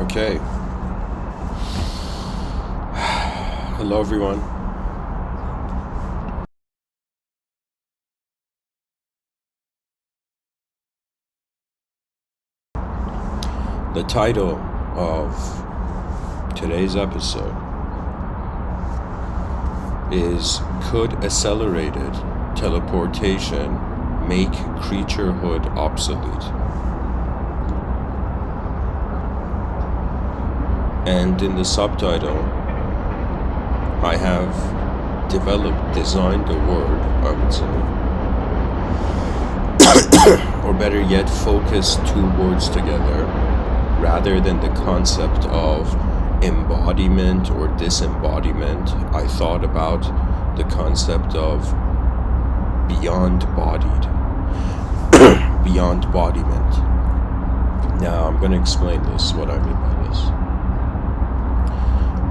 Okay. Hello, everyone. The title of today's episode is Could Accelerated Teleportation Make Creaturehood Obsolete? And in the subtitle, I have designed a word, I would say, or better yet, focus two words together, rather than the concept of embodiment or disembodiment. I thought about the concept of beyond-bodied, beyond-bodiment. Now, I'm going to explain this, what I mean by this.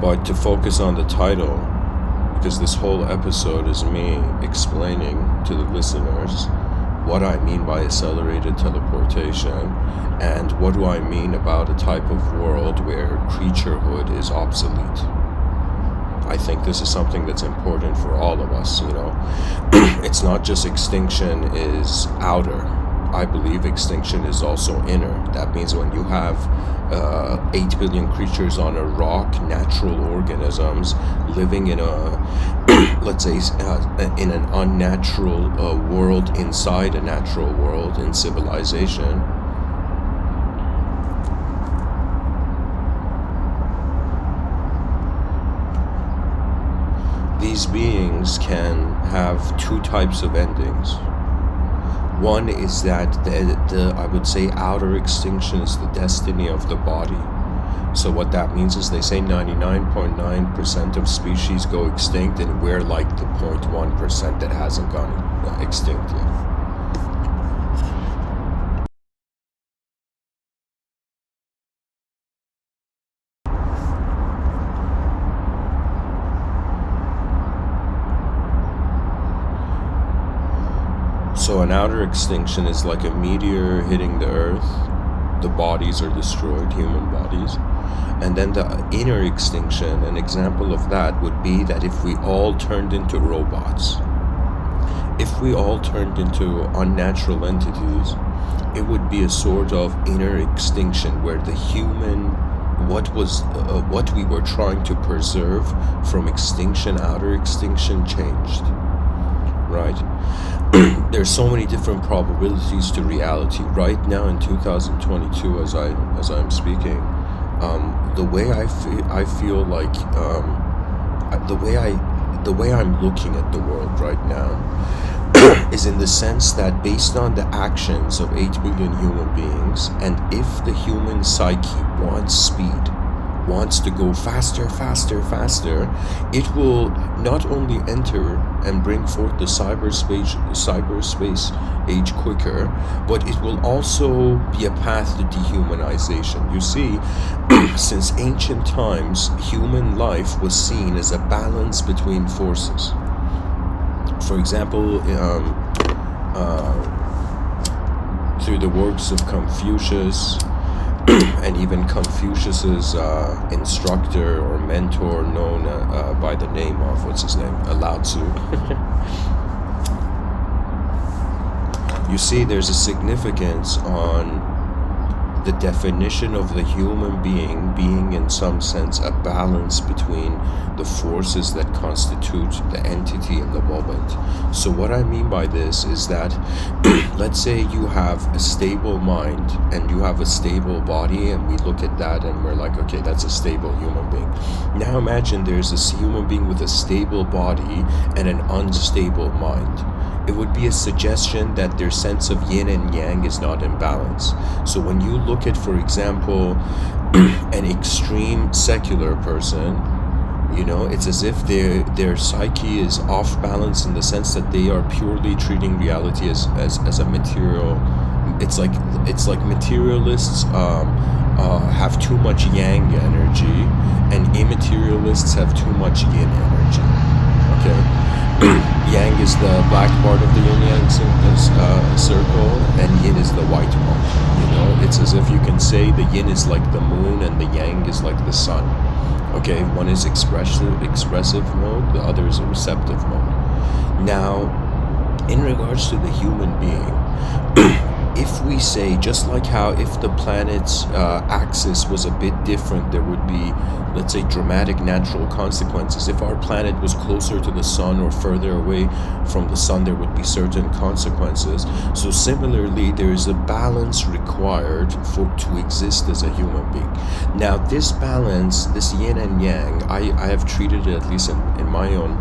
But to focus on the title, because this whole episode is me explaining to the listeners what I mean by accelerated teleportation and what do I mean about a type of world where creaturehood is obsolete. I think this is something that's important for all of us, It's not just extinction is outer. I believe extinction is also inner. That means when you have 8 billion creatures on a rock, natural organisms living in a, let's say, in an unnatural world inside a natural world in civilization, these beings can have two types of endings. One is that the I would say outer extinction is the destiny of the body. So what that means is they say 99.9% of species go extinct, and we're like the 0.1% that hasn't gone extinct yet. So an outer extinction is like a meteor hitting the earth. The bodies are destroyed, human bodies. And then the inner extinction, an example of that would be that if we all turned into robots, if we all turned into unnatural entities, it would be a sort of inner extinction where the human, what we were trying to preserve from extinction, outer extinction, changed. Right? There's so many different probabilities to reality. Right now in 2022, as I'm speaking, the way I feel like the way I'm looking at the world right now is in the sense that based on the actions of 8 billion human beings, and if the human psyche wants speed, wants to go faster, it will not only enter and bring forth the cyberspace age quicker, but it will also be a path to dehumanization. You see, since ancient times, human life was seen as a balance between forces. For example, through the works of Confucius, and even Confucius's instructor or mentor known by the name of, Lao Tzu. You see, there's a significance on the definition of the human being in some sense a balance between the forces that constitute the entity in the moment. So what I mean by this is that let's say you have a stable mind and you have a stable body, and we look at that and we're like, okay, that's a stable human being. Now imagine there's a human being with a stable body and an unstable mind. It would be a suggestion that their sense of yin and yang is not in balance. So when you look at, for example, an extreme secular person, it's as if their psyche is off balance in the sense that they are purely treating reality as a material. It's like materialists have too much yang energy, and immaterialists have too much yin energy. Okay. Yang is the black part of the yin yang circle, and yin is the white part. It's as if you can say the yin is like the moon and the yang is like the sun. Okay, one is expressive mode, the other is a receptive mode. Now, in regards to the human being, if we say, just like how if the planet's axis was a bit different, there would be, let's say, dramatic natural consequences. If our planet was closer to the sun or further away from the sun, there would be certain consequences. So similarly, there is a balance required to exist as a human being. Now, this balance, this yin and yang, I have treated it, at least in my own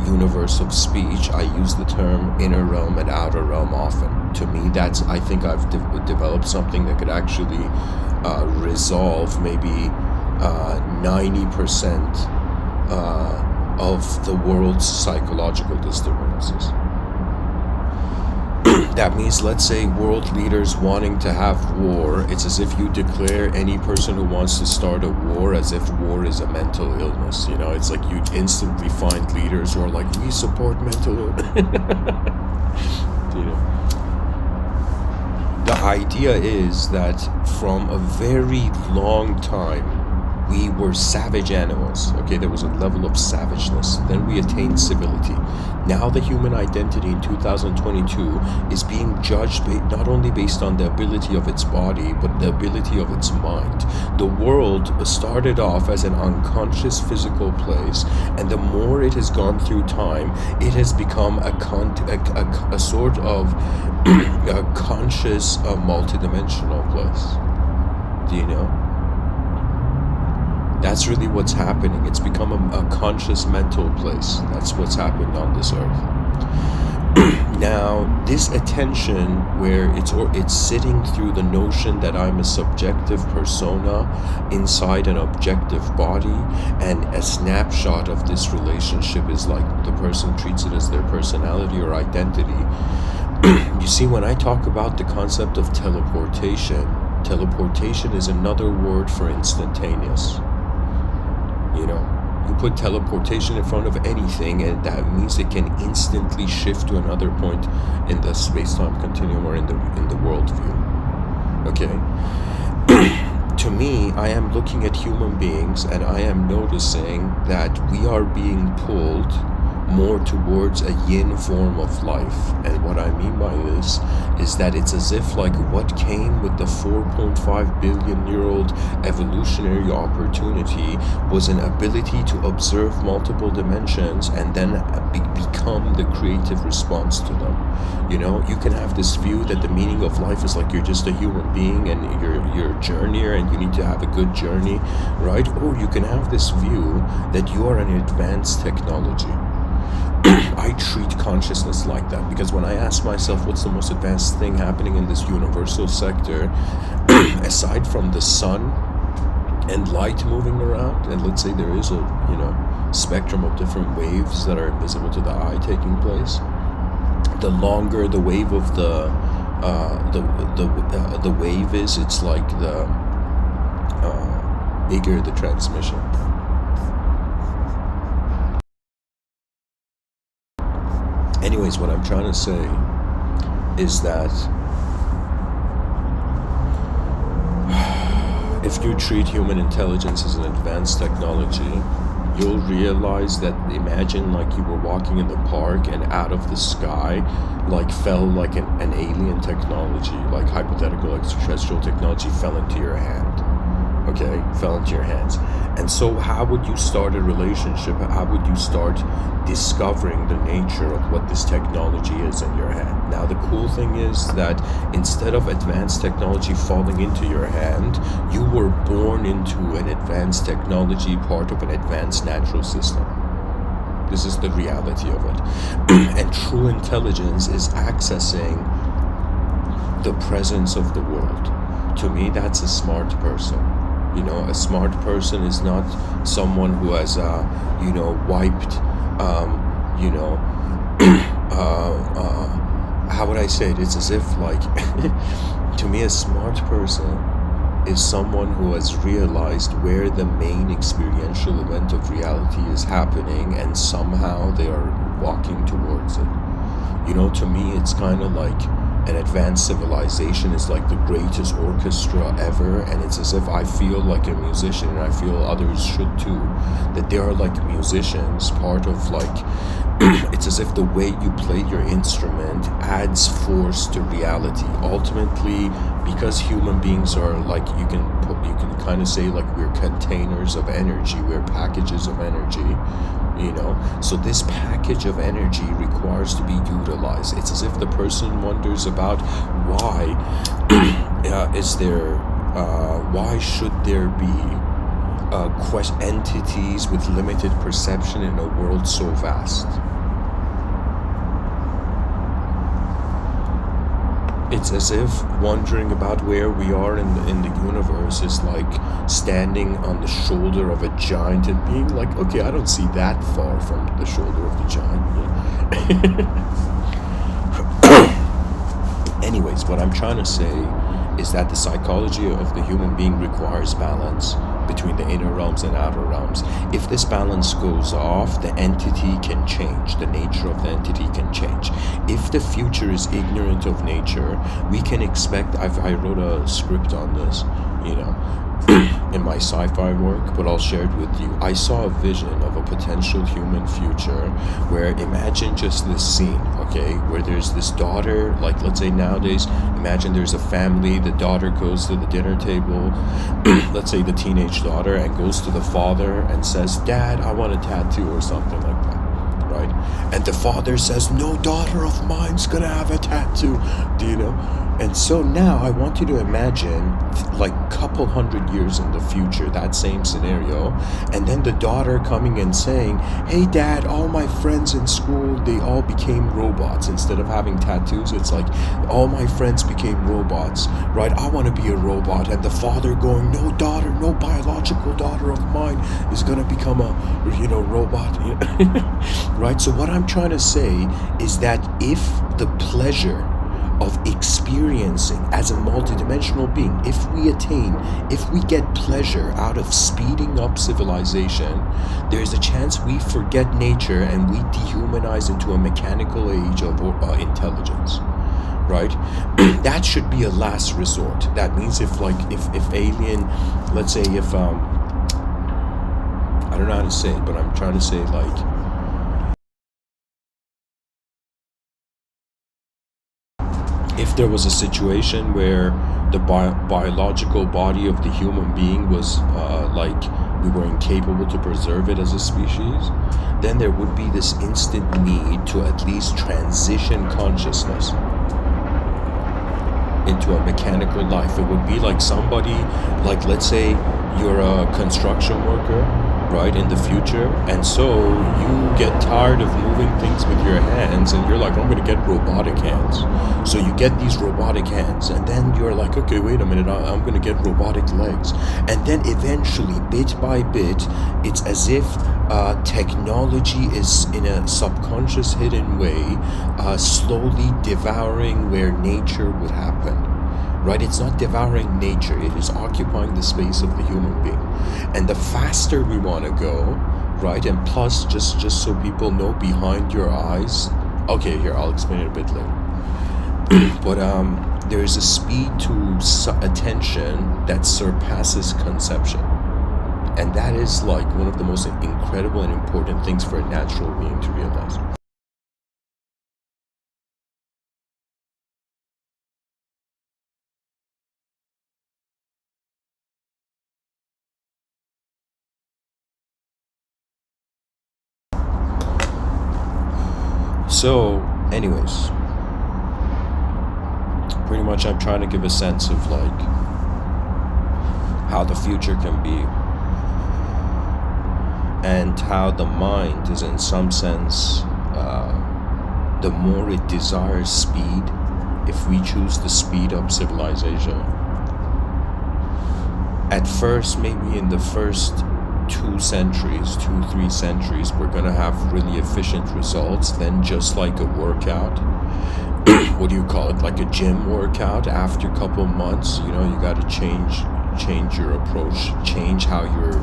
universe of speech, I use the term inner realm and outer realm often. To me, I think I've developed something that could actually resolve maybe 90% of the world's psychological disturbances. That means, let's say, world leaders wanting to have war, it's as if you declare any person who wants to start a war as if war is a mental illness. It's like you instantly find leaders who are like, we support mental illness. The idea is that from a very long time, we were savage animals. Okay, there was a level of savageness. Then we attained civility. Now the human identity in 2022 is being judged not only based on the ability of its body, but the ability of its mind. The world started off as an unconscious physical place, and the more it has gone through time, it has become a sort of a conscious, multidimensional place. Do you know? That's really what's happening. It's become a conscious mental place. That's what's happened on this earth. Now, this attention where it's sitting through the notion that I'm a subjective persona inside an objective body, and a snapshot of this relationship is like the person treats it as their personality or identity. You see, when I talk about the concept of teleportation is another word for instantaneous. You put teleportation in front of anything, and that means it can instantly shift to another point in the space-time continuum or in the worldview. Okay? To me, I am looking at human beings, and I am noticing that we are being pulled more towards a yin form of life. And what I mean by this is that it's as if like what came with the 4.5 billion year old evolutionary opportunity was an ability to observe multiple dimensions and then become the creative response to them. You can have this view that the meaning of life is like you're just a human being and you're a journeyer and you need to have a good journey, right? Or you can have this view that you are an advanced technology. I treat consciousness like that because when I ask myself what's the most advanced thing happening in this universal sector, aside from the sun and light moving around, and let's say there is a spectrum of different waves that are invisible to the eye taking place, the longer the wave of the wave is, it's like the bigger the transmission. Anyways, what I'm trying to say is that if you treat human intelligence as an advanced technology, you'll realize that, imagine like you were walking in the park and out of the sky like fell like an alien technology, like hypothetical extraterrestrial technology fell into your hand. Okay, fell into your hands. And so how would you start a relationship? How would you start discovering the nature of what this technology is in your hand? Now, the cool thing is that instead of advanced technology falling into your hand, you were born into an advanced technology, part of an advanced natural system. This is the reality of it. And true intelligence is accessing the presence of the world. To me, that's a smart person. A smart person is not someone who has, wiped, how would I say it? It's as if, like, to me, a smart person is someone who has realized where the main experiential event of reality is happening, and somehow they are walking towards it. You know, to me, it's kind of like an advanced civilization is like the greatest orchestra ever, and it's as if I feel like a musician, and I feel others should too, that they are like musicians, part of like it's as if the way you play your instrument adds force to reality. Ultimately, because human beings are like, you can kind of say like we're containers of energy, we're packages of energy, you know. So this package of energy requires to be utilized. It's as if the person wonders about why why should there be entities with limited perception in a world so vast. It's as if wondering about where we are in the universe is like standing on the shoulder of a giant and being like, okay, I don't see that far from the shoulder of the giant. Anyways, what I'm trying to say is that the psychology of the human being requires balance between the inner realms and outer realms. If this balance goes off, the entity can change. The nature of the entity can change. If the future is ignorant of nature, we can expect, I wrote a script on this, you know, in my sci-fi work, but I'll share it with you. I saw a vision of a potential human future where, imagine just this scene, okay, where there's this daughter, like let's say nowadays, imagine there's a family, the daughter goes to the dinner table, let's say the teenage daughter, and goes to the father and says, Dad, I want a tattoo or something like that. Right? And the father says, no daughter of mine's gonna have a tattoo, do you know? And so now I want you to imagine like couple hundred years in the future, that same scenario, and then the daughter coming and saying, hey Dad, all my friends in school, they all became robots. Instead of having tattoos, it's like all my friends became robots, right? I want to be a robot. And the father going, no daughter, no biological daughter of mine is gonna become a, you know, robot. Right? So what I'm trying to say is that if the pleasure of experiencing as a multidimensional being, if we get pleasure out of speeding up civilization, there's a chance we forget nature and we dehumanize into a mechanical age of intelligence. Right? That should be a last resort. That means if alien, let's say if I don't know how to say it, but I'm trying to say like, if there was a situation where the biological body of the human being was like we were incapable to preserve it as a species, then there would be this instant need to at least transition consciousness into a mechanical life. It would be like somebody, like let's say you're a construction worker, right, in the future, and so you get tired of moving things with your hands and you're like, I'm gonna get robotic hands. So you get these robotic hands, and then you're like, okay, wait a minute, I'm gonna get robotic legs. And then eventually, bit by bit, it's as if technology is in a subconscious hidden way slowly devouring where nature would happen. Right? It's not devouring nature, it is occupying the space of the human being. And the faster we want to go, right? And plus, just so people know, behind your eyes, okay, here, I'll explain it a bit later. But there is a speed to attention that surpasses conception. And that is like one of the most incredible and important things for a natural being to realize. So, anyways, pretty much I'm trying to give a sense of like how the future can be, and how the mind is in some sense, the more it desires speed, if we choose to speed up civilization. At first, maybe in the first 3 centuries, we're gonna have really efficient results. Then just like a workout, what do you call it, like a gym workout, after a couple months, you know, you gotta change change your approach, change how you're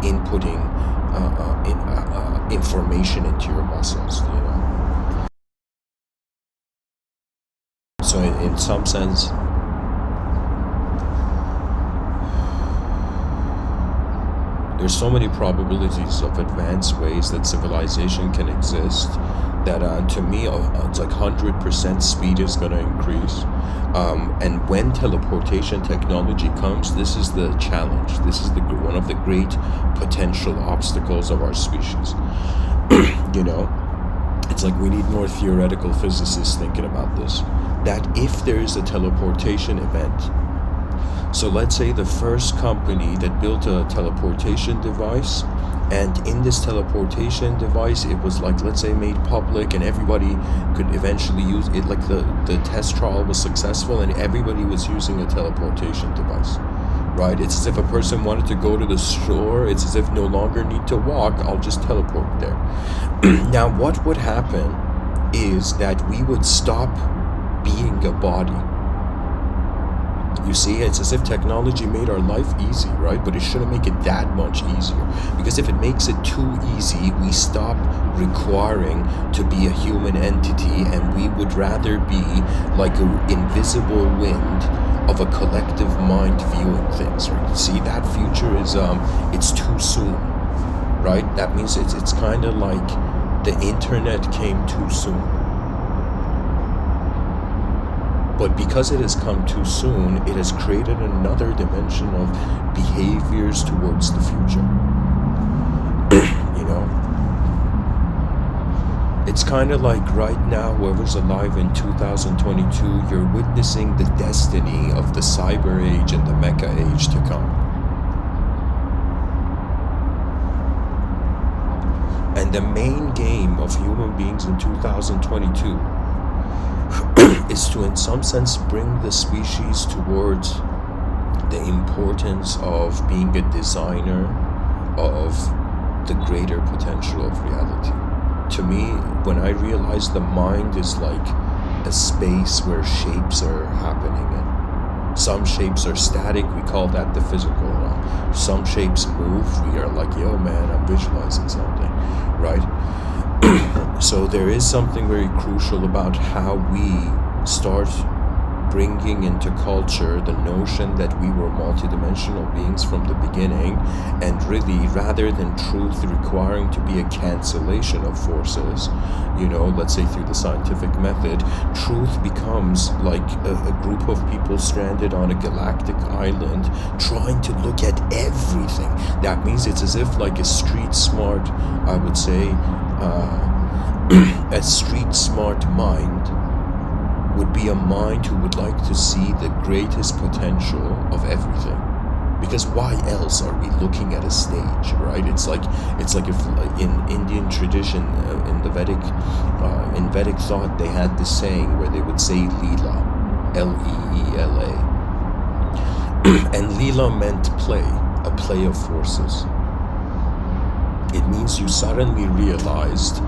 inputting information into your muscles, you know. So in some sense, there's so many probabilities of advanced ways that civilization can exist that to me it's like 100% speed is going to increase, and when teleportation technology comes, this is the challenge, this is the one of the great potential obstacles of our species. You know, it's like we need more theoretical physicists thinking about this, that if there is a teleportation event. So let's say the first company that built a teleportation device, and in this teleportation device, it was like, let's say, made public and everybody could eventually use it, like the test trial was successful and everybody was using a teleportation device, right? It's as if a person wanted to go to the store, it's as if no longer need to walk, I'll just teleport there. Now, what would happen is that we would stop being a body. You see, it's as if technology made our life easy, right? But it shouldn't make it that much easier. Because if it makes it too easy, we stop requiring to be a human entity, and we would rather be like an invisible wind of a collective mind viewing things, right? See, that future is, it's too soon, right? That means it's kind of like the internet came too soon. But because it has come too soon, it has created another dimension of behaviors towards the future. You know? It's kind of like right now, whoever's alive in 2022, you're witnessing the destiny of the cyber age and the mecha age to come. And the main game of human beings in 2022 is to, in some sense, bring the species towards the importance of being a designer of the greater potential of reality. To me, when I realize the mind is like a space where shapes are happening in. Some shapes are static, we call that the physical realm. Some shapes move, we are like, yo man, I'm visualizing something, right? So there is something very crucial about how we start bringing into culture the notion that we were multidimensional beings from the beginning, and really, rather than truth requiring to be a cancellation of forces, you know, let's say through the scientific method, truth becomes like a group of people stranded on a galactic island trying to look at everything. That means it's as if like a street smart, I would say, a street smart mind would be a mind who would like to see the greatest potential of everything. Because why else are we looking at a stage, right? It's like if in Indian tradition, in the Vedic thought, they had this saying where they would say Leela, Leela, and Leela meant play, a play of forces. It means you suddenly realized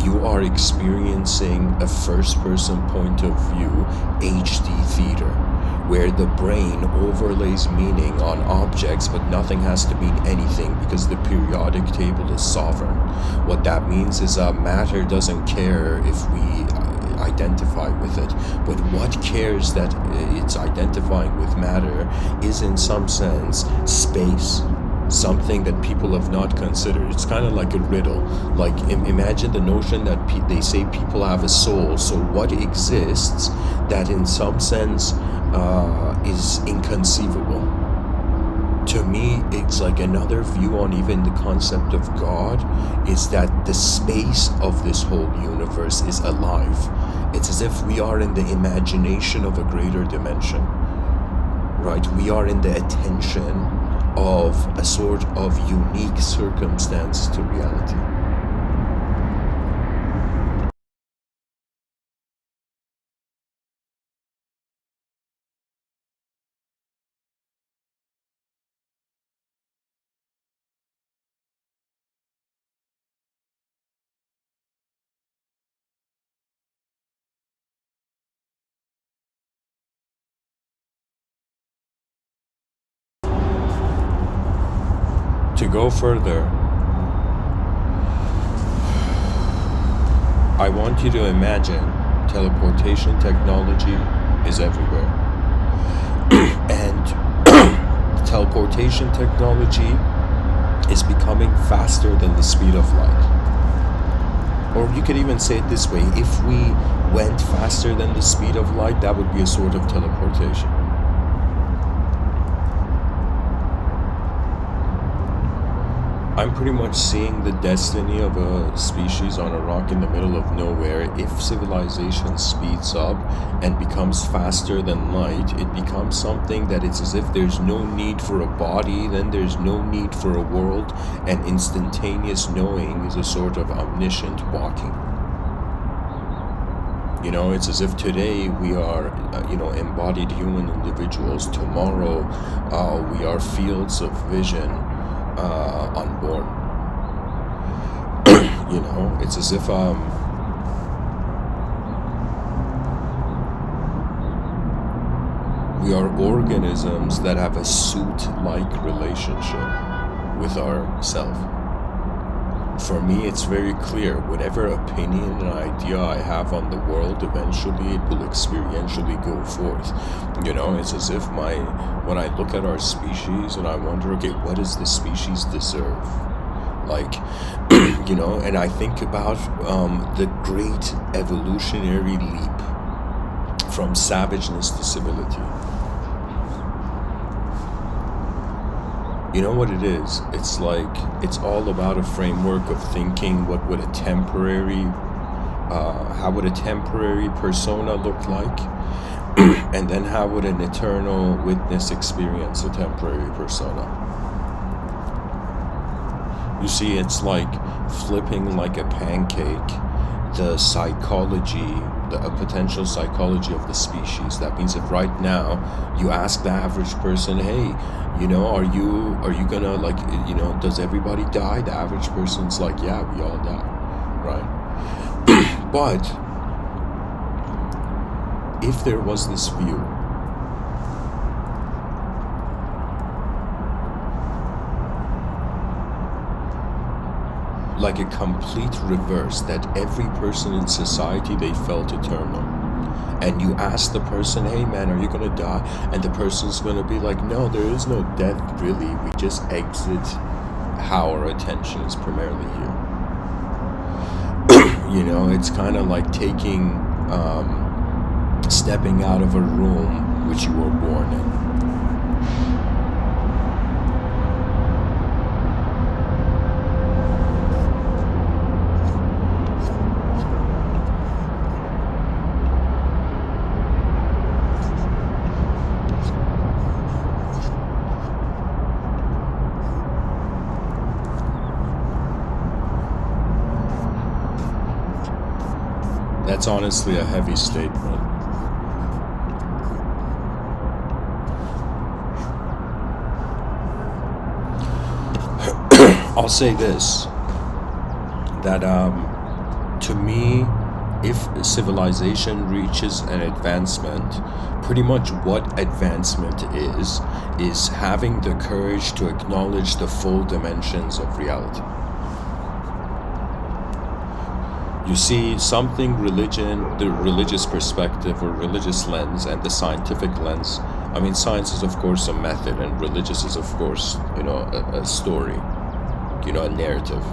you are experiencing a first-person point of view HD theater, where the brain overlays meaning on objects, but nothing has to mean anything because the periodic table is sovereign. What that means is matter doesn't care if we identify with it, but what cares that it's identifying with matter is, in some sense, space. Something that people have not considered. It's kind of like a riddle. Like, imagine the notion that they say people have a soul. So what exists that in some sense is inconceivable? To me, it's like another view on even the concept of God, is that the space of this whole universe is alive. It's as if we are in the imagination of a greater dimension, right? We are in the attention of a sort of unique circumstance to reality. go further, I want you to imagine teleportation technology is everywhere. And teleportation technology is becoming faster than the speed of light. Or you could even say it this way, if we went faster than the speed of light, that would be a sort of teleportation. I'm pretty much seeing the destiny of a species on a rock in the middle of nowhere. If civilization speeds up and becomes faster than light, it becomes something that it's as if there's no need for a body, then there's no need for a world, and instantaneous knowing is a sort of omniscient walking. You know, it's as if today we are, embodied human individuals. Tomorrow, we are fields of vision. Unborn. You know, it's as if we are organisms that have a suit-like relationship with ourself. For me, it's very clear, whatever opinion and idea I have on the world, eventually it will experientially go forth. You know, it's as if when I look at our species and I wonder, okay, what does this species deserve? Like, you know, and I think about the great evolutionary leap from savageness to civility. You know what it is? It's like, it's all about a framework of thinking what would a temporary, how would a temporary persona look like? And then how would an eternal witness experience a temporary persona? You see, it's like flipping like a pancake, the psychology, a potential psychology of the species. That means if right now you ask the average person, hey, you know, are you gonna, like, you know, does everybody die? The average person's like, yeah, we all die, right? But if there was this view like a complete reverse, that every person in society, they felt eternal, and you ask the person, hey man, are you gonna die? And the person's gonna be like, no, there is no death really, we just exit how our attention is primarily here. You know, it's kind of like taking stepping out of a room which you were born in. That's honestly a heavy statement. I'll say this, that to me, if civilization reaches an advancement, pretty much what advancement is having the courage to acknowledge the full dimensions of reality. You see, something religion, the religious perspective or religious lens, and the scientific lens. I mean, science is of course a method, and religious is of course, you know, a story, you know, a narrative.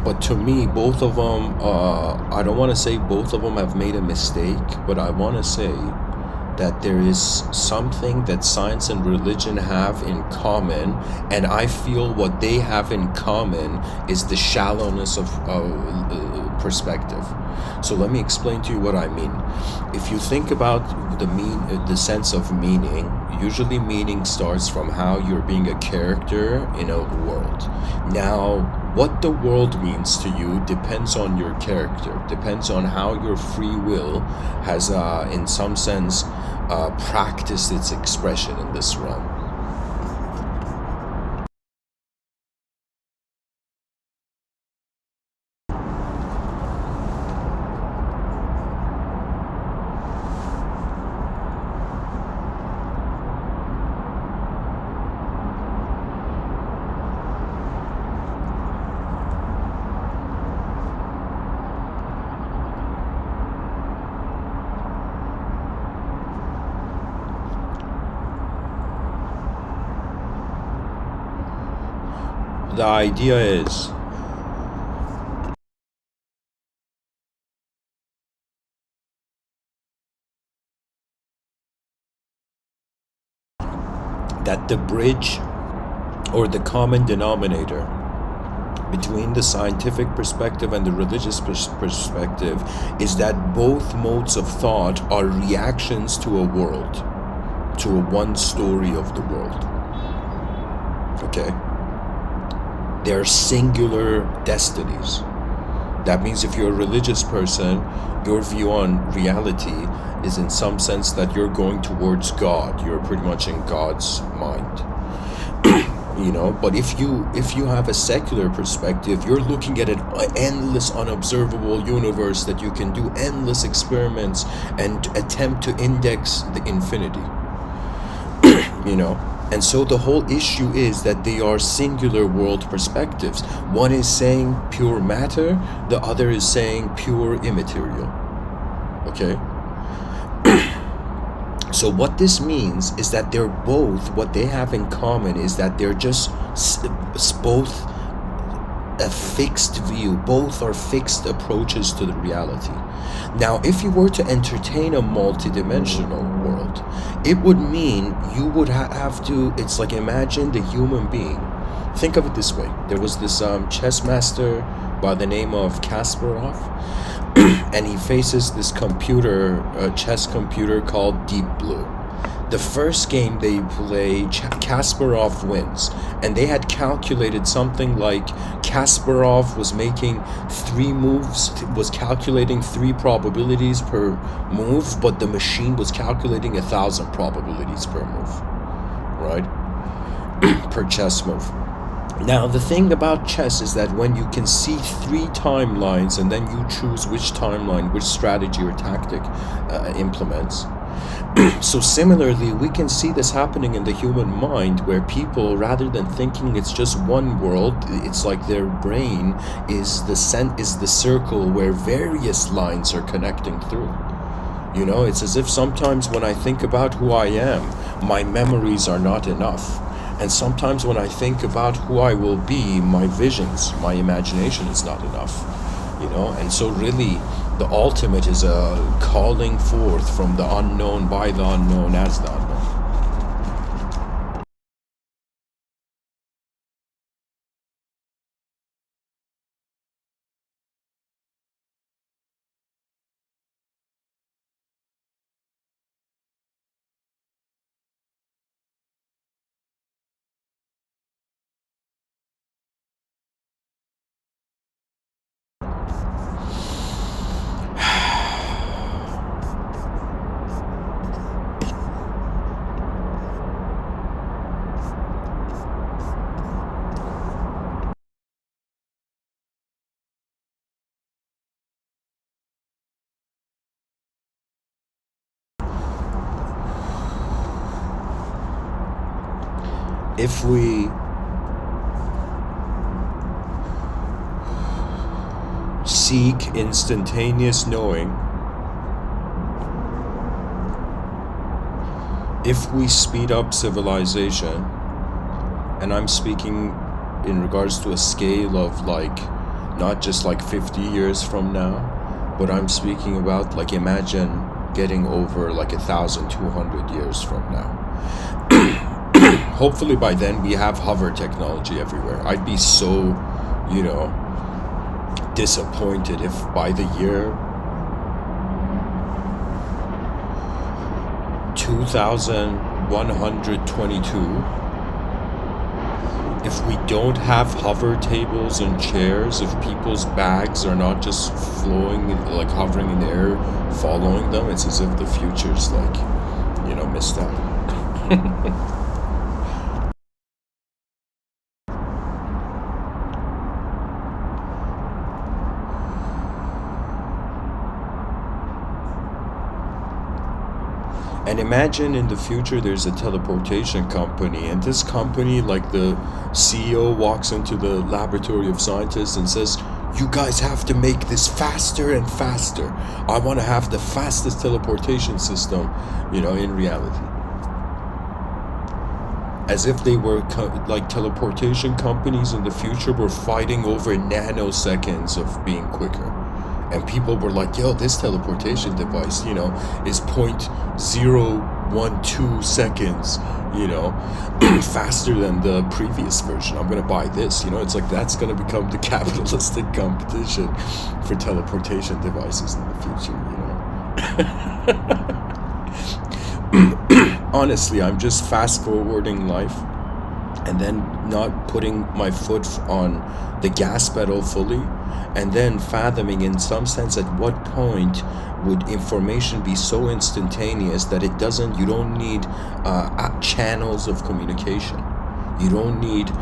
But to me, both of them, I don't want to say both of them have made a mistake, but I want to say that there is something that science and religion have in common, and I feel what they have in common is the shallowness of perspective. So let me explain to you what I mean. If you think about the sense of meaning, usually meaning starts from how you're being a character in a world. Now, what the world means to you depends on your character, depends on how your free will has, in some sense, practiced its expression in this realm. the idea is that the bridge or the common denominator between the scientific perspective and the religious perspective is that both modes of thought are reactions to a world, to a one story of the world. Okay? They are singular destinies. That means if you're a religious person, your view on reality is in some sense that you're going towards God. You're pretty much in God's mind. You know, but if you have a secular perspective, you're looking at an endless unobservable universe that you can do endless experiments and attempt to index the infinity. You know, and so the whole issue is that they are singular world perspectives. One is saying pure matter, the other is saying pure immaterial. Okay? So what this means is that they're both, what they have in common is that they're just both a fixed view, both are fixed approaches to the reality. Now, if you were to entertain a multidimensional world, it would mean you would have to, it's like imagine the human being. Think of it this way. There was this chess master by the name of Kasparov, and he faces this computer, chess computer called Deep Blue. The first game they play, Kasparov wins, and they had calculated something like Kasparov was making 3 moves, was calculating 3 probabilities per move, but the machine was calculating 1,000 probabilities per move, right? Per chess move. Now, the thing about chess is that when you can see 3 timelines and then you choose which timeline, which strategy or tactic implements. So similarly, we can see this happening in the human mind where people, rather than thinking it's just one world, it's like their brain is the circle where various lines are connecting through. You know, it's as if sometimes when I think about who I am, my memories are not enough. And sometimes when I think about who I will be, my visions, my imagination is not enough, you know? And so really, the ultimate is a calling forth from the unknown by the unknown as the unknown. If we seek instantaneous knowing, if we speed up civilization, and I'm speaking in regards to a scale of like, not just like 50 years from now, but I'm speaking about like imagine getting over like 1,200 years from now. Hopefully by then we have hover technology everywhere. I'd be so, you know, disappointed if by the year 2122, if we don't have hover tables and chairs, if people's bags are not just flowing, like hovering in the air, following them, it's as if the future's like, you know, missed out. And imagine in the future there's a teleportation company, and this company, like the CEO walks into the laboratory of scientists and says, you guys have to make this faster and faster. I want to have the fastest teleportation system, you know, in reality. as if they were like teleportation companies in the future were fighting over nanoseconds of being quicker. And people were like, yo, this teleportation device, is 0.012 seconds, faster than the previous version. I'm going to buy this. It's like that's going to become the capitalistic competition for teleportation devices in the future, Honestly, I'm just fast forwarding life and then not putting my foot on the gas pedal fully, and then fathoming in some sense at what point would information be so instantaneous that you don't need channels of communication. You don't need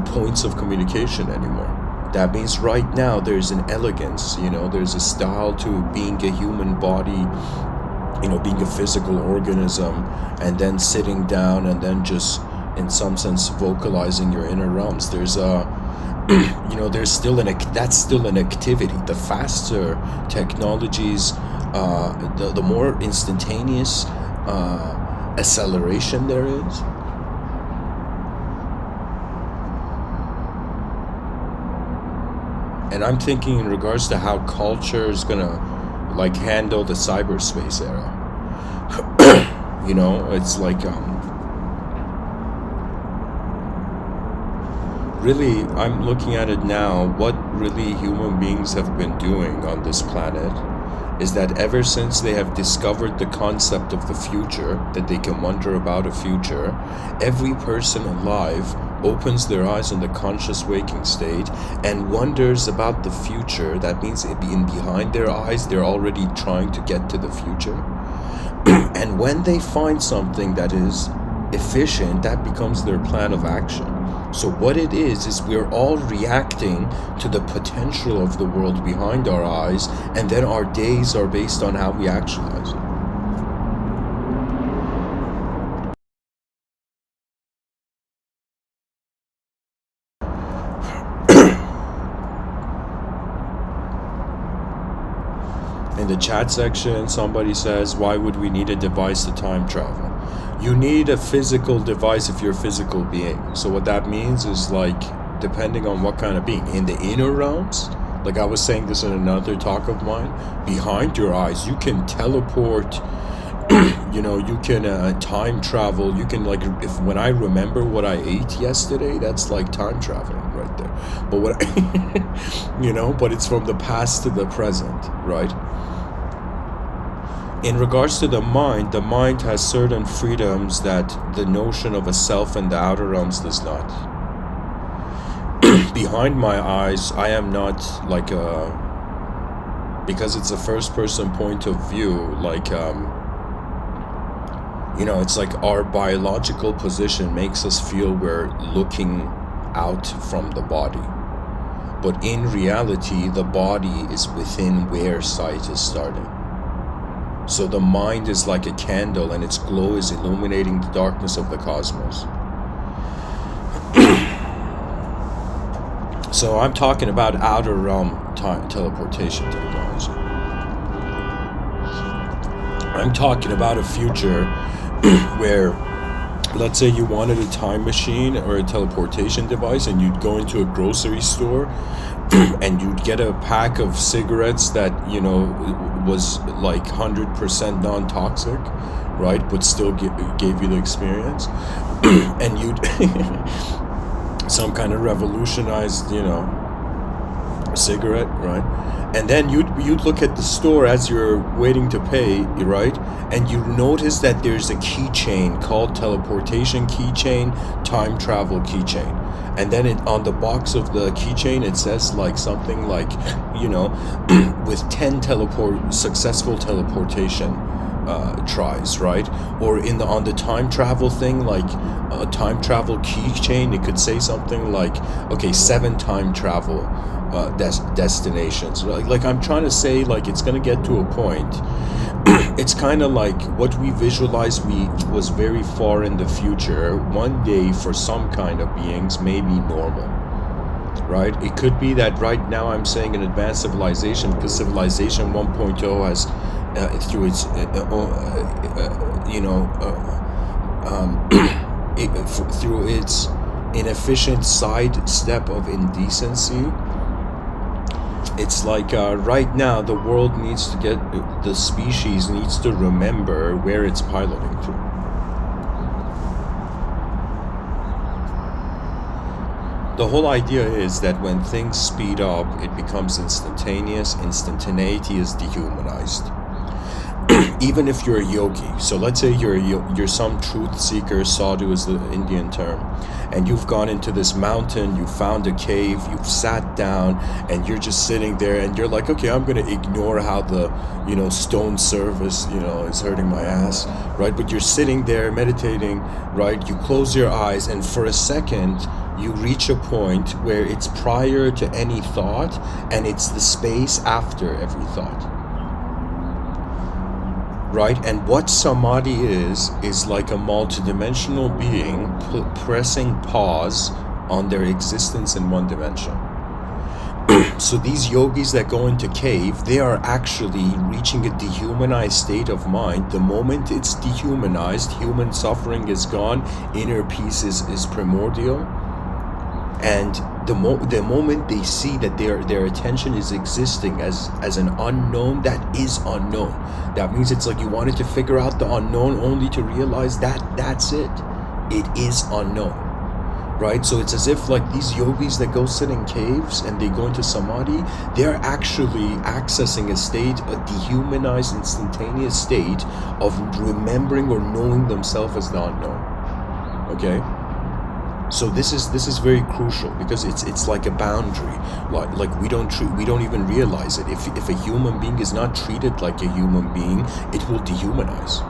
points of communication anymore. That means right now there's an elegance, there's a style to being a human body, being a physical organism, and then sitting down and then just in some sense vocalizing your inner realms. There's there's still that's still an activity. The faster technologies, the more instantaneous acceleration there is. And I'm thinking in regards to how culture is gonna handle the cyberspace era. It's like really, I'm looking at it now, what really human beings have been doing on this planet is that ever since they have discovered the concept of the future, that they can wonder about a future, every person alive opens their eyes in the conscious waking state and wonders about the future. That means behind their eyes, they're already trying to get to the future. And when they find something that is efficient, that becomes their plan of action. So what it is we're all reacting to the potential of the world behind our eyes, and then our days are based on how we actualize it. In the chat section, somebody says, why would we need a device to time travel? You need a physical device if you're a physical being. So what that means is depending on what kind of being. In the inner realms, like I was saying this in another talk of mine, behind your eyes, you can teleport, you can time travel. You can when I remember what I ate yesterday, that's like time traveling right there. But what, but it's from the past to the present, right? In regards to the mind has certain freedoms that the notion of a self in the outer realms does not. Behind my eyes, I am not because it's a first person point of view, it's like our biological position makes us feel we're looking out from the body. But in reality, the body is within where sight is starting. So the mind is like a candle, and its glow is illuminating the darkness of the cosmos. So I'm talking about outer realm teleportation technology. I'm talking about a future where, let's say you wanted a time machine or a teleportation device, and you'd go into a grocery store and you'd get a pack of cigarettes that was 100% non-toxic, right, but still gave you the experience. And you'd some kind of revolutionized cigarette, right? And then you'd look at the store as you're waiting to pay, right? And you notice that there's a keychain called teleportation keychain, time travel keychain. And then on the box of the keychain, it says something with 10 successful teleportation tries, right? Or on the time travel thing, a time travel keychain, it could say something 7 time travel destinations. I'm trying to say, it's gonna get to a point. It's kind of like what we visualized was very far in the future. One day, for some kind of beings, may be normal, right? It could be that right now I'm saying an advanced civilization, because civilization 1.0 has, through its, through its inefficient side step of indecency. It's like right now the world needs to get, the species needs to remember where it's piloting to. The whole idea is that when things speed up, it becomes instantaneous. Instantaneity is dehumanized. Even if you're a yogi, so let's say you're some truth seeker, sadhu is the Indian term, and you've gone into this mountain, you found a cave, you've sat down, and you're just sitting there, and you're like, okay, I'm gonna ignore how the stone service is hurting my ass, right? But you're sitting there meditating, right? You close your eyes, and for a second you reach a point where it's prior to any thought, and it's the space after every thought. Right? And what samadhi is like a multidimensional being pressing pause on their existence in one dimension. So these yogis that go into cave, they are actually reaching a dehumanized state of mind. The moment it's dehumanized, human suffering is gone, inner peace is primordial. And the moment they see that their attention is existing as an unknown that is unknown, that means it's like you wanted to figure out the unknown only to realize that that's it is unknown, right? So it's as if like these yogis that go sit in caves and they go into samadhi, they're actually accessing a state, a dehumanized instantaneous state of remembering or knowing themselves as the unknown. Okay. So this is very crucial, because it's like a boundary. Like we don't even realize it. If a human being is not treated like a human being, it will dehumanize.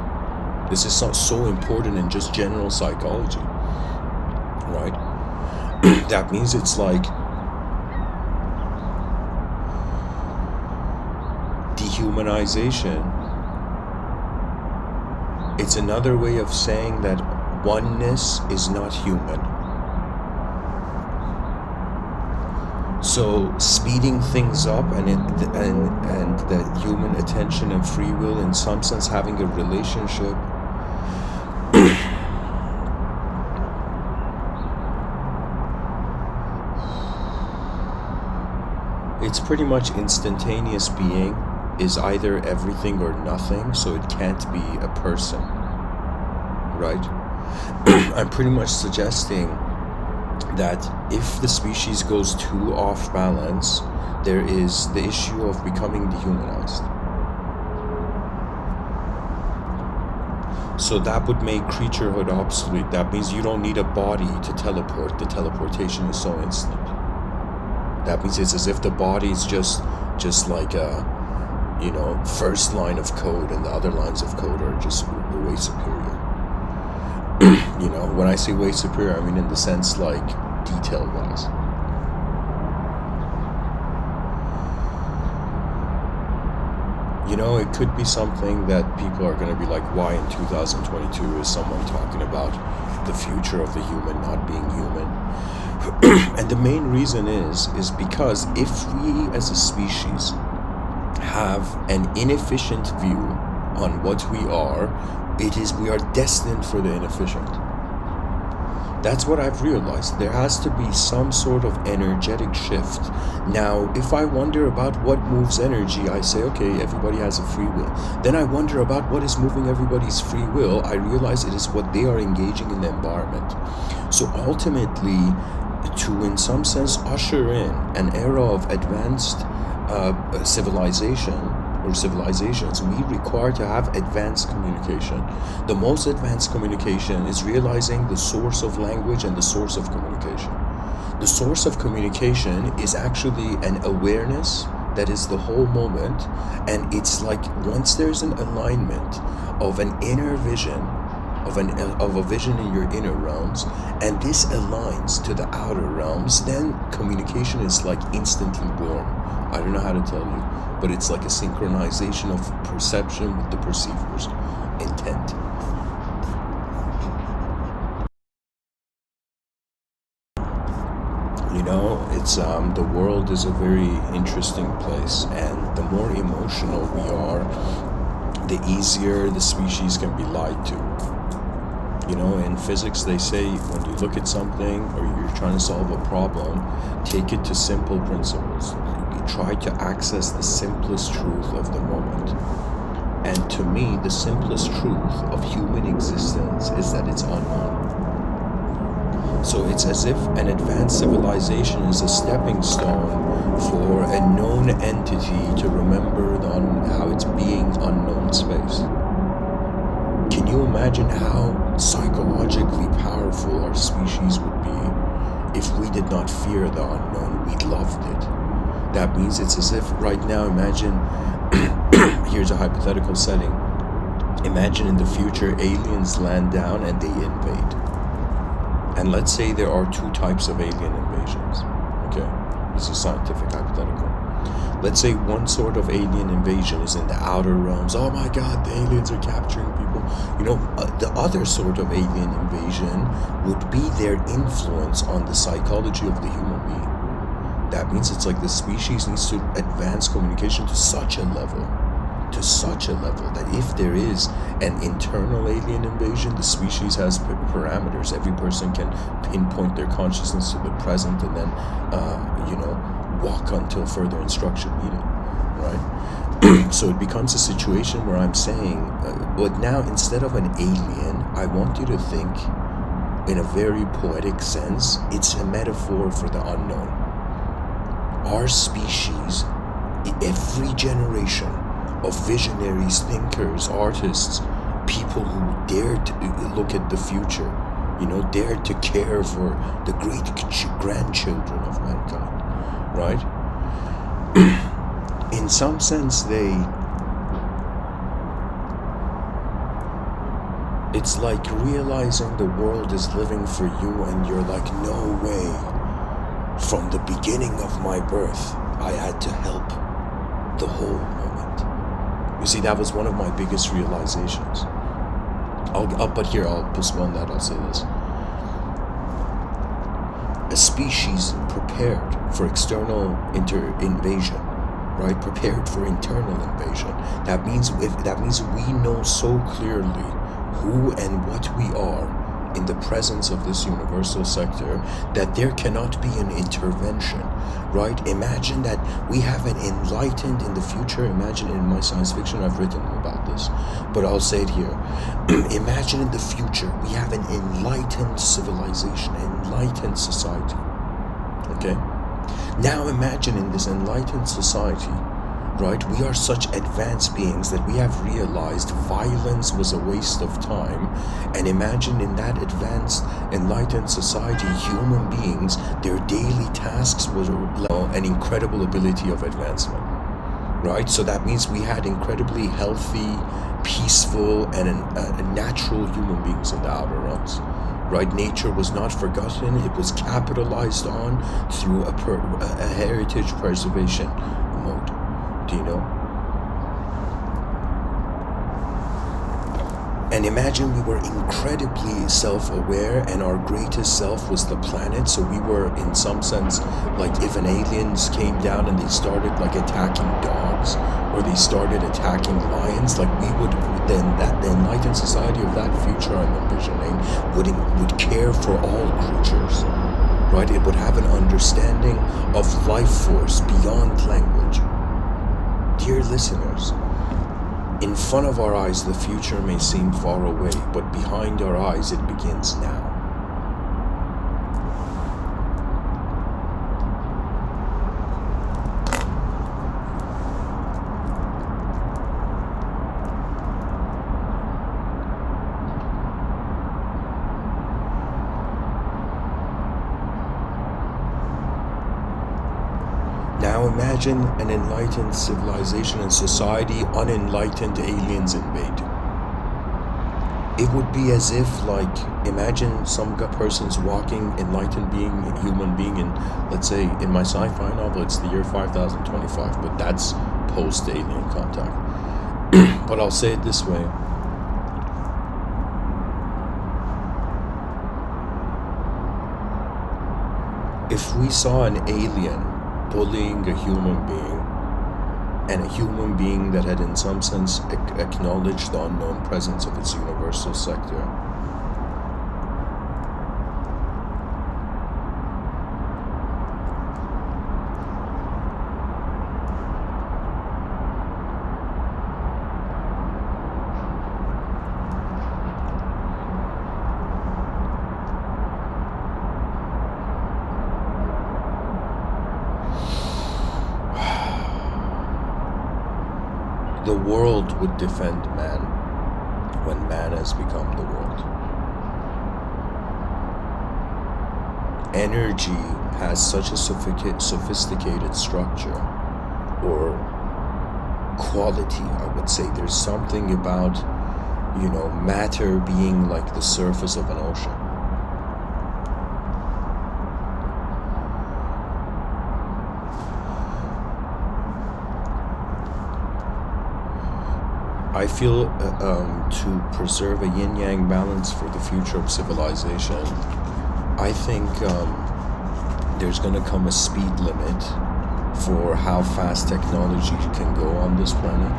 This is so important in just general psychology, right? That means it's like dehumanization. It's another way of saying that oneness is not human. So speeding things up and the human attention and free will, in some sense having a relationship it's pretty much instantaneous being is either everything or nothing, so it can't be a person, right? I'm pretty much suggesting that if the species goes too off balance, there is the issue of becoming dehumanized. So that would make creaturehood obsolete. That means you don't need a body to teleport. The teleportation is so instant. That means it's as if the body is just like a first line of code, and the other lines of code are just way superior. When I say way superior, I mean in the sense like detail-wise. It could be something that people are going to be like, why in 2022 is someone talking about the future of the human not being human? And the main reason is because if we as a species have an inefficient view on what we are, we are destined for the inefficient. That's what I've realized. There has to be some sort of energetic shift. Now, if I wonder about what moves energy, I say, okay, everybody has a free will. Then I wonder about what is moving everybody's free will. I realize it is what they are engaging in the environment. So ultimately, to in some sense usher in an era of advanced civilization or civilizations, we require to have advanced communication. The most advanced communication is realizing the source of language and the source of communication. The source of communication is actually an awareness that is the whole moment, and it's like once there's an alignment of an inner vision, of a vision in your inner realms, and this aligns to the outer realms, then communication is like instantly born. I don't know how to tell you, but it's like a synchronization of perception with the perceiver's intent. It's the world is a very interesting place, and the more emotional we are, the easier the species can be lied to. In physics, they say when you look at something or you're trying to solve a problem, take it to simple principles. You try to access the simplest truth of the moment. And to me, the simplest truth of human existence is that it's unknown. So it's as if an advanced civilization is a stepping stone for a known entity to remember how it's being unknown space. Can you imagine how psychologically powerful our species would be if we did not fear the unknown? We loved it. That means it's as if right now, imagine, here's a hypothetical setting. Imagine in the future aliens land down and they invade. And let's say there are two types of alien invasions. Okay, this is a scientific hypothetical. Let's say one sort of alien invasion is in the outer realms. Oh my God, the aliens are capturing people. The other sort of alien invasion would be their influence on the psychology of the human being. That means it's like the species needs to advance communication to such a level that if there is an internal alien invasion, the species has parameters. Every person can pinpoint their consciousness to the present and then, walk until further instruction needed, right? So it becomes a situation where I'm saying, but now instead of an alien, I want you to think in a very poetic sense, it's a metaphor for the unknown. Our species, every generation of visionaries, thinkers, artists, people who dared to look at the future, dared to care for the great grandchildren of mankind, right? In some sense, it's like realizing the world is living for you and you're like, no way. From the beginning of my birth, I had to help the whole moment. You see, that was one of my biggest realizations. I'll postpone that. I'll say this. A species prepared for external invasion, right? Prepared for internal invasion. That means we know so clearly who and what we are in the presence of this universal sector that there cannot be an intervention, right? Imagine that we have an enlightened in the future. Imagine in my science fiction, I've written about this, but I'll say it here. Imagine in the future, we have an enlightened civilization, enlightened society, okay? Now imagine in this enlightened society, right, we are such advanced beings that we have realized violence was a waste of time. And imagine in that advanced, enlightened society, human beings, their daily tasks were an incredible ability of advancement, right? So that means we had incredibly healthy, peaceful, and natural human beings in the outer realms, right? Nature was not forgotten. It was capitalized on through a heritage preservation mode. Do you know? And imagine we were incredibly self-aware and our greatest self was the planet. So we were, in some sense, like if an aliens came down and they started like attacking dogs or they started attacking lions, like we would then, that the enlightened society of that future I'm envisioning would care for all creatures, right? It would have an understanding of life force beyond language. Dear listeners, in front of our eyes the future may seem far away, but behind our eyes it begins now. Now imagine an enlightened civilization and society, unenlightened aliens invade. It would be as if, like, imagine some person's walking, enlightened being, human being, in, let's say, in my sci-fi novel, it's the year 5025, but that's post-alien contact. But I'll say it this way. If we saw an alien bullying a human being, and a human being that had in some sense acknowledged the unknown presence of its universal sector, world would defend man when man has become the world. Energy has such a sophisticated structure, or quality, I would say. There's something about, matter being like the surface of an ocean. I feel to preserve a yin-yang balance for the future of civilization, I think there's going to come a speed limit for how fast technology can go on this planet.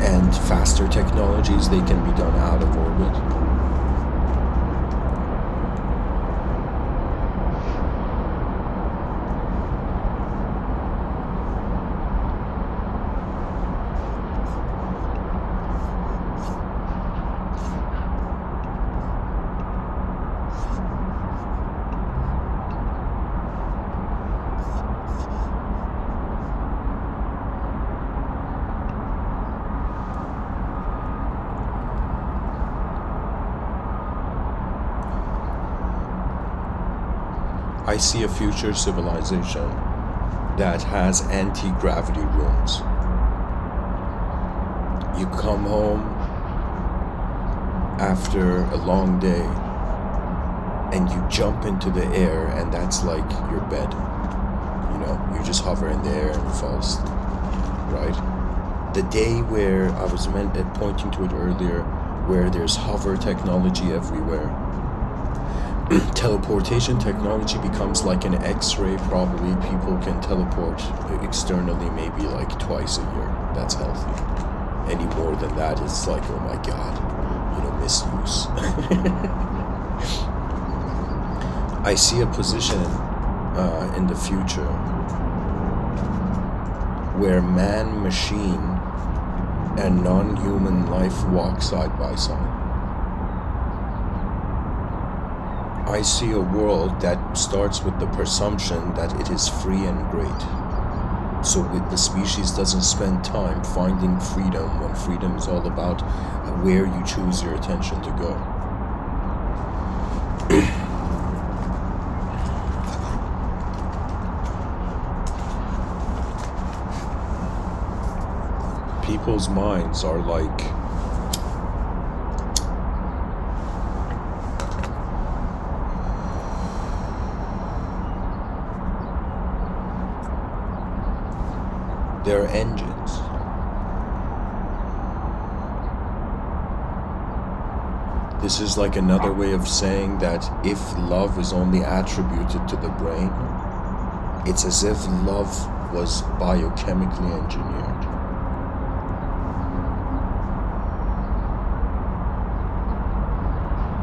And faster technologies, they can be done out of orbit. I see a future civilization that has anti-gravity rooms. You come home after a long day and you jump into the air, and that's like your bed. You just hover in the air and you fall asleep, right? The day where I was pointing to it earlier, where there's hover technology everywhere, teleportation technology becomes like an X-ray. Probably people can teleport externally maybe like twice a year. That's healthy. Any more than that, it's like, oh my god, misuse. I see a position in the future where man, machine, and non-human life walk side by side. I see a world that starts with the presumption that it is free and great. So the species doesn't spend time finding freedom, when freedom is all about where you choose your attention to go. People's minds are like they're engines. This is like another way of saying that if love is only attributed to the brain, it's as if love was biochemically engineered.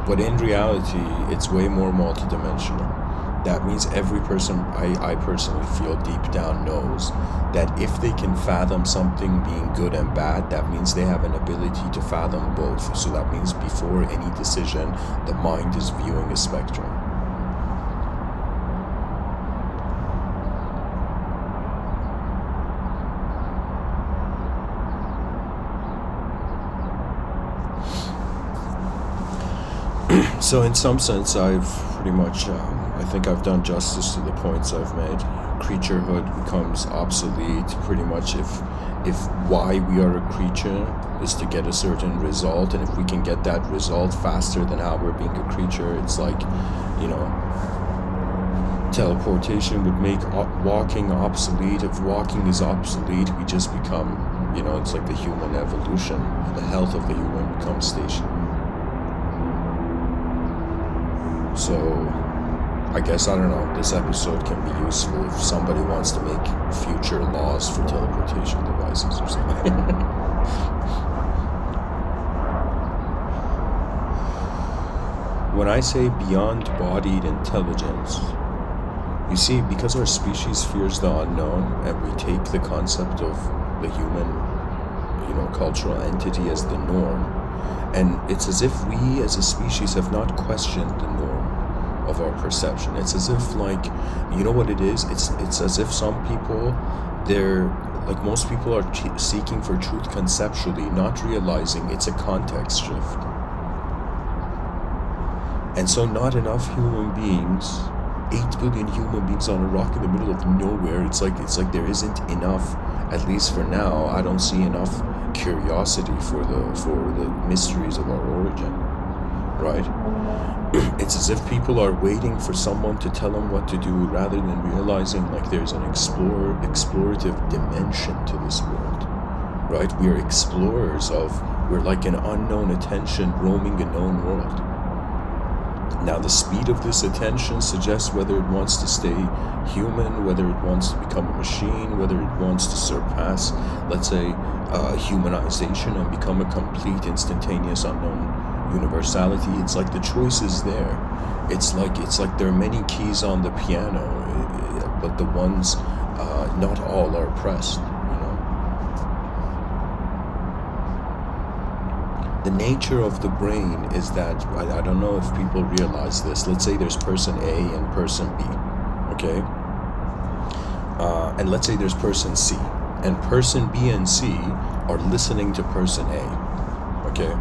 But in reality, it's way more multidimensional. That means every person, I personally feel deep down, knows that if they can fathom something being good and bad, that means they have an ability to fathom both. So that means before any decision, the mind is viewing a spectrum. So in some sense, I've pretty much, I think I've done justice to the points I've made. Creaturehood becomes obsolete pretty much if why we are a creature is to get a certain result, and if we can get that result faster than how we're being a creature, it's like, teleportation would make walking obsolete. If walking is obsolete, we just become, it's like the human evolution. The health of the human becomes stationary. So, I guess, I don't know, this episode can be useful if somebody wants to make future laws for teleportation devices or something. When I say beyond-bodied intelligence, you see, because our species fears the unknown, and we take the concept of the human, cultural entity as the norm, and it's as if we as a species have not questioned the norm of our perception. It's as if, like, you know what it is? It's as if some people, like most people are seeking for truth conceptually, not realizing it's a context shift. And so not enough human beings, 8 billion human beings on a rock in the middle of nowhere, it's like there isn't enough, at least for now, I don't see enough curiosity for the mysteries of our origin, right? It's as if people are waiting for someone to tell them what to do rather than realizing like there's an explorative dimension to this world, right? We are explorers we're like an unknown attention roaming a known world. Now the speed of this attention suggests whether it wants to stay human, whether it wants to become a machine, whether it wants to surpass, let's say, humanization and become a complete instantaneous unknown universality. It's like the choice is there. It's like there are many keys on the piano, but the ones, not all are pressed. The nature of the brain is that, I don't know if people realize this, let's say there's person A and person B, okay? And let's say there's person C, and person B and C are listening to person A, okay?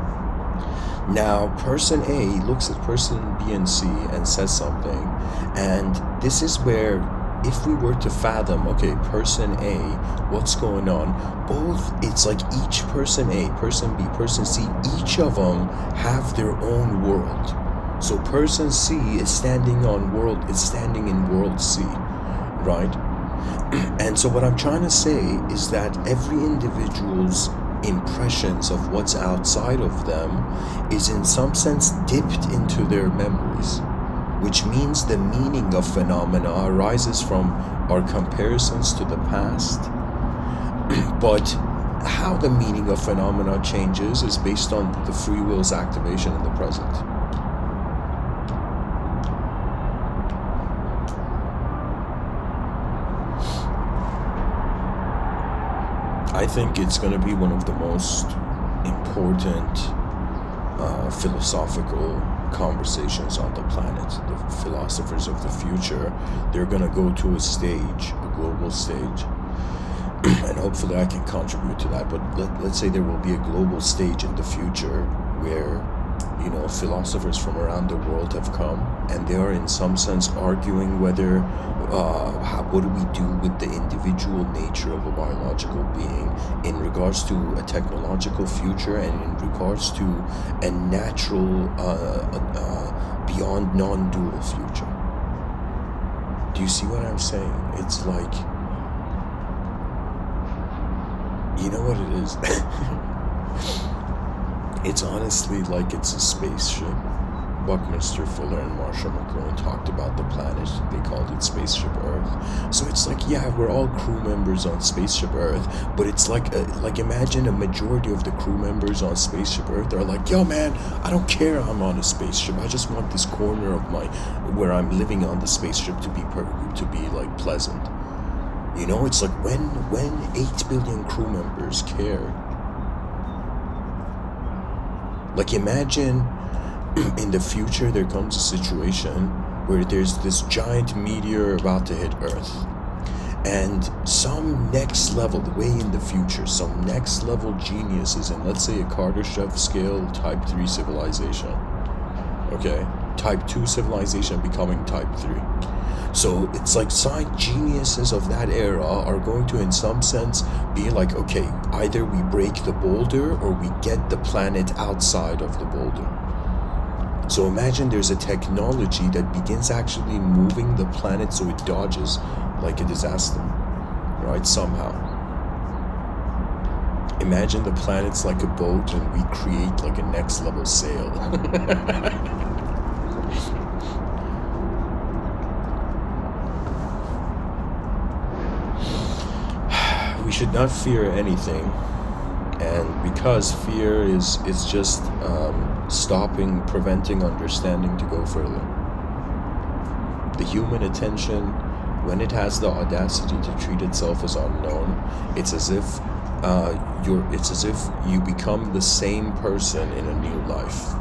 Now, person A looks at person B and C and says something, and this is where, if we were to fathom, okay, person A, what's going on, both, it's like each person A, person B, person C, each of them have their own world. So person C is standing in world C, right? And so what I'm trying to say is that every individual's impressions of what's outside of them is in some sense dipped into their memories, which means the meaning of phenomena arises from our comparisons to the past. But how the meaning of phenomena changes is based on the free will's activation in the present. I think it's going to be one of the most important philosophical conversations on the planet. The philosophers of the future, they're going to go to a stage, a global stage, and hopefully I can contribute to that. But let's say there will be a global stage in the future where, philosophers from around the world have come, and they are in some sense arguing whether what do we do with the individual nature of a biological being in regards to a technological future and in regards to a natural beyond non-dual future. Do you see what I'm saying? It's like, you know what it is? It's honestly like it's a spaceship. Buckminster Fuller and Marshall McLuhan talked about the planet. They called it Spaceship Earth. So it's like, yeah, we're all crew members on Spaceship Earth, but it's like imagine a majority of the crew members on Spaceship Earth are like, yo man, I don't care I'm on a spaceship. I just want this corner of where I'm living on the spaceship to be like pleasant. It's like when 8 billion crew members care. Like imagine in the future there comes a situation where there's this giant meteor about to hit Earth, and some next level, way in the future, some next level geniuses in, let's say, a Kardashev scale type 3 civilization, okay, type 2 civilization becoming type 3. So it's like geniuses of that era are going to, in some sense, be like, okay, either we break the boulder or we get the planet outside of the boulder. So imagine there's a technology that begins actually moving the planet so it dodges like a disaster, right? Somehow. Imagine the planet's like a boat and we create like a next level sail. We should not fear anything, and because fear is just preventing understanding to go further. The human attention, when it has the audacity to treat itself as unknown, it's as if you become the same person in a new life.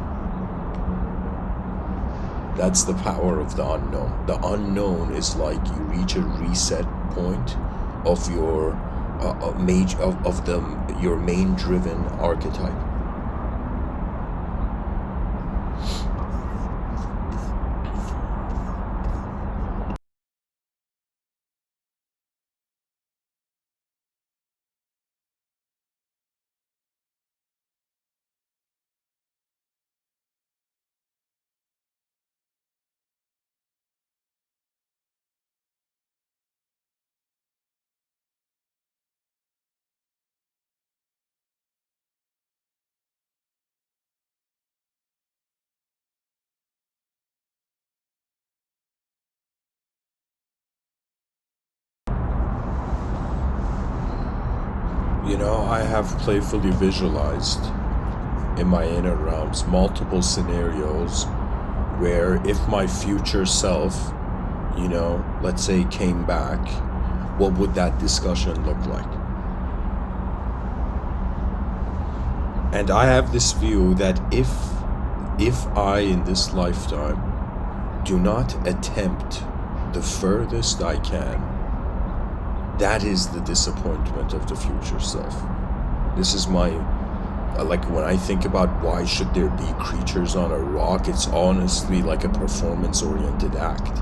That's the power of the unknown. The unknown is like you reach a reset point of your of the your main driven archetype. You know, I have playfully visualized in my inner realms multiple scenarios where if my future self, you know, let's say came back, what would that discussion look like? And I have this view that if I in this lifetime do not attempt the furthest I can, that is the disappointment of the future self. This is my, like when I think about why should there be creatures on a rock, it's honestly like a performance-oriented act.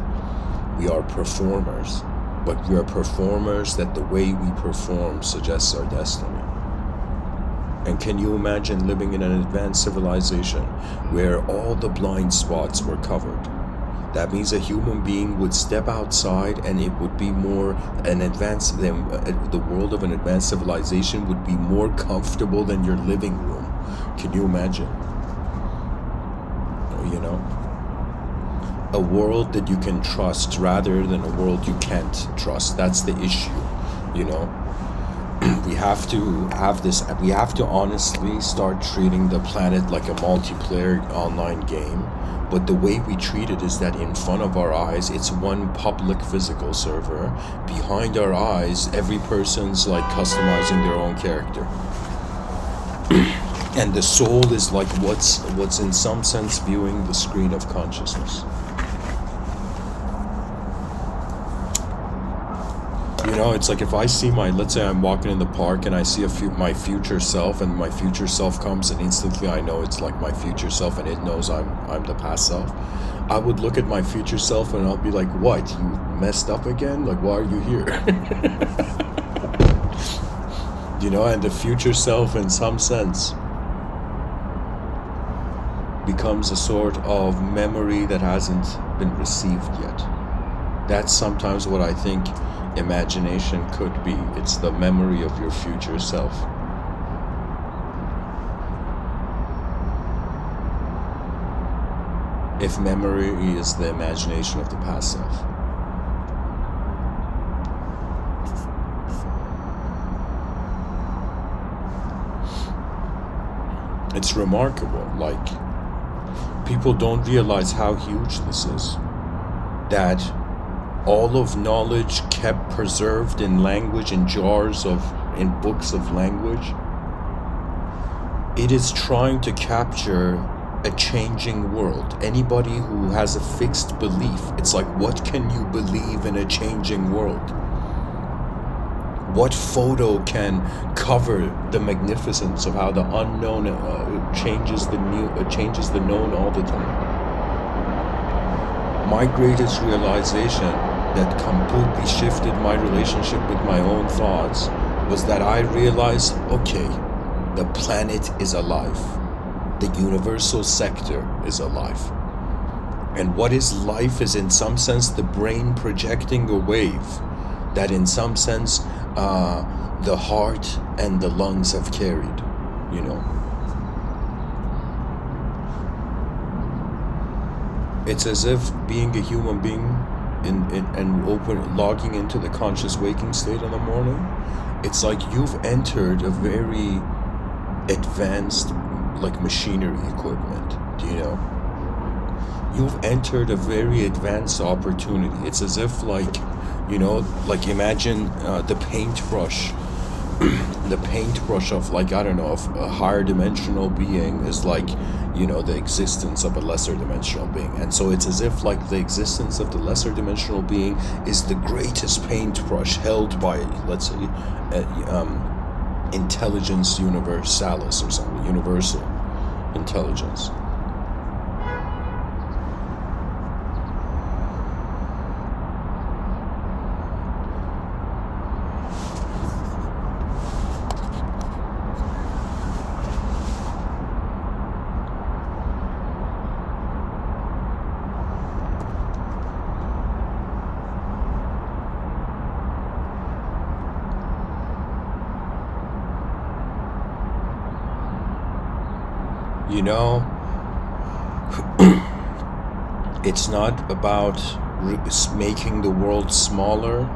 We are performers, but we are performers that the way we perform suggests our destiny. And can you imagine living in an advanced civilization where all the blind spots were covered? That means a human being would step outside and it would be more an advanced, the world of an advanced civilization would be more comfortable than your living room. Can you imagine? You know? A world that you can trust rather than a world you can't trust. That's the issue, you know? We have to have this, we have to honestly start treating the planet like a multiplayer online game. But the way we treat it is that in front of our eyes, it's one public physical server. Behind our eyes, every person's like customizing their own character. And the soul is like what's in some sense viewing the screen of consciousness. You know, it's like if I see let's say I'm walking in the park and I see my future self, and my future self comes and instantly I know it's like my future self and it knows I'm the past self. I would look at my future self and I'll be like, what, you messed up again? Like, why are you here? You know, and the future self in some sense becomes a sort of memory that hasn't been received yet. That's sometimes what I think imagination could be. It's the memory of your future self. If memory is the imagination of the past self. It's remarkable, like, people don't realize how huge this is. That all of knowledge kept preserved in language, in in books of language, it is trying to capture a changing world. Anybody who has a fixed belief, it's like, what can you believe in a changing world? What photo can cover the magnificence of how the unknown changes the known all the time? My greatest realization that completely shifted my relationship with my own thoughts was that I realized, okay, the planet is alive. The universal sector is alive. And what is life is in some sense the brain projecting a wave that in some sense the heart and the lungs have carried, you know. It's as if being a human being logging into the conscious waking state in the morning, it's like you've entered a very advanced like machinery equipment, do you know? You've entered a very advanced opportunity. It's as if like, you know, like imagine the paintbrush the paintbrush of, like, I don't know, of a higher dimensional being is like, you know, the existence of a lesser dimensional being. And so it's as if like the existence of the lesser dimensional being is the greatest paintbrush held by, let's say, intelligence universalis or something, universal intelligence. You know, it's not about making the world smaller,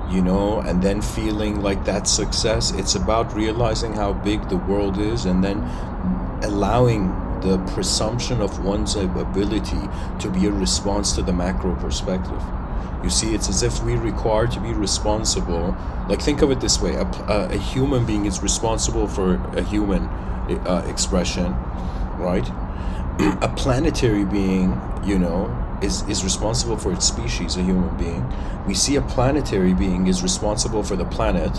you know, and then feeling like that's success. It's about realizing how big the world is and then allowing the presumption of one's ability to be a response to the macro perspective. You see, it's as if we require to be responsible. Like, think of it this way: a human being is responsible for a human expression, right? A planetary being, you know, is responsible for its species, a human being. We see a planetary being is responsible for the planet.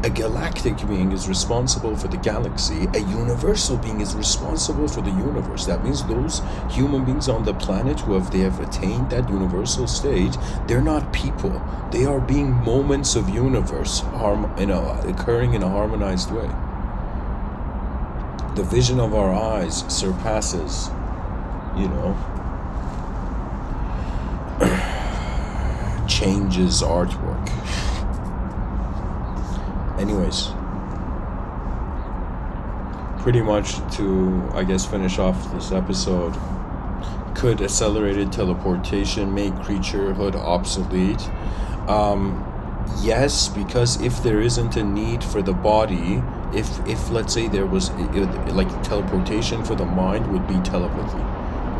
A galactic being is responsible for the galaxy. A universal being is responsible for the universe. That means those human beings on the planet they have attained that universal stage, they're not people. They are being moments of universe, occurring in a harmonized way. The vision of our eyes surpasses, you know, changes artwork. Anyways, pretty much to, I guess, finish off this episode, could accelerated teleportation make creaturehood obsolete? Yes, because if there isn't a need for the body, if let's say there was, like, teleportation for the mind would be telepathy.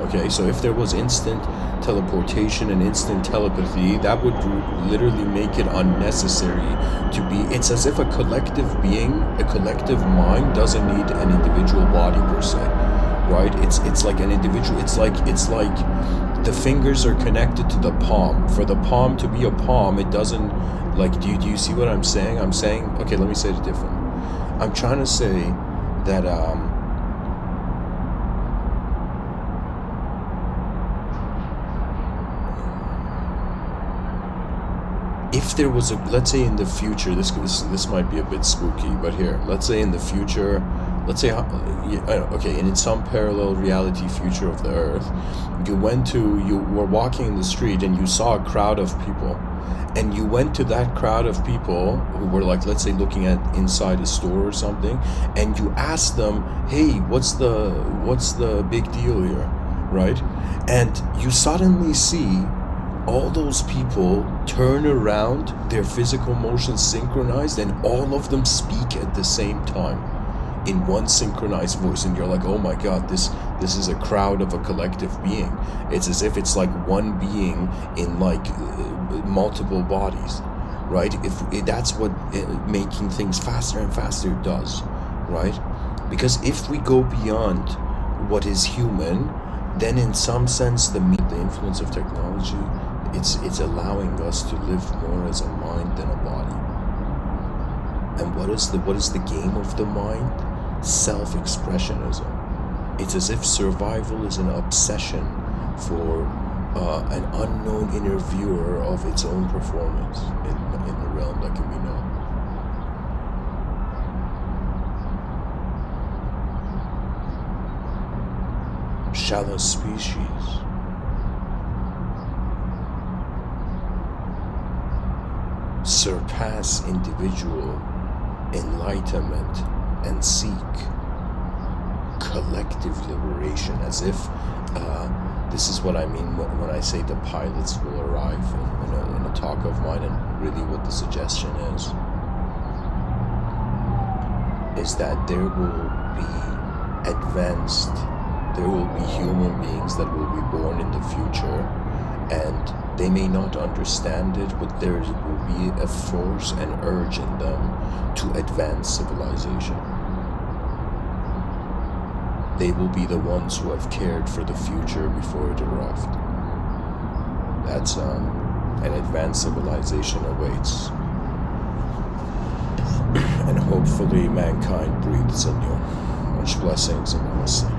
Okay, so if there was instant teleportation and instant telepathy, that would literally make it unnecessary to be. It's as if a collective being, a collective mind doesn't need an individual body per se, right? It's like an individual. It's like the fingers are connected to the palm. For the palm to be a palm, it doesn't, like, do you see what I'm saying? I'm saying, okay, let me say it different. I'm trying to say that if there was let's say in the future, this might be a bit spooky, but here, let's say in the future, let's say, okay, in some parallel reality future of the Earth, you were walking in the street and you saw a crowd of people, and you went to that crowd of people who were, like, let's say, looking at inside a store or something, and you asked them, hey, what's the big deal here, right? And you suddenly see all those people turn around, their physical motions synchronized, and all of them speak at the same time in one synchronized voice, and you're like, oh my god, this is a crowd of a collective being. It's as if it's like one being in, like, multiple bodies, right? If that's what making things faster and faster does, right? Because if we go beyond what is human, then in some sense the influence of technology, it's allowing us to live more as a mind than a body. And what is the game of the mind? Self-expressionism. It's as if survival is an obsession for an unknown interviewer of its own performance in the realm that can be known. Shallow species. Surpass individual enlightenment and seek collective liberation, as if this is what I mean when I say the pilots will arrive in a talk of mine, and really what the suggestion is that there will be there will be human beings that will be born in the future, And they may not understand it, but there will be a force and urge in them to advance civilization. They will be the ones who have cared for the future before it arrived. That's an advanced civilization awaits. And hopefully mankind breathes anew. Much blessings and namaste.